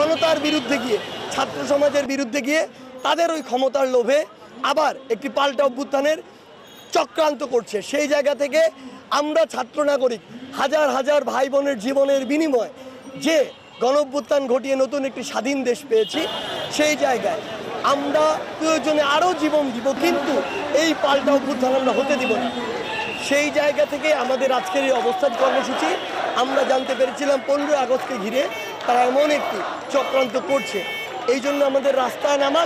জনতার বিরুদ্ধে গিয়ে, ছাত্র সমাজের বিরুদ্ধে গিয়ে তাদের ওই ক্ষমতার লোভে আবার একটি পাল্টা অভ্যুত্থানের চক্রান্ত করছে। সেই জায়গা থেকে আমরা ছাত্র নাগরিক হাজার হাজার ভাই বোনের জীবনের বিনিময় যে গণঅভ্যুত্থান ঘটিয়ে নতুন একটি স্বাধীন দেশ পেয়েছি, সেই জায়গায় আমরা প্রয়োজনে আরও জীবন দিব, কিন্তু এই পাল্টা অভ্যুত্থান আমরা হতে দিব না। সেই জায়গা থেকে আমাদের আজকের এই অবস্থান কর্মসূচি। আমরা জানতে পেরেছিলাম 15 আগস্টকে ঘিরে তারা এমন একটি চক্রান্ত করছে, এই জন্য আমাদের রাস্তায় নামা।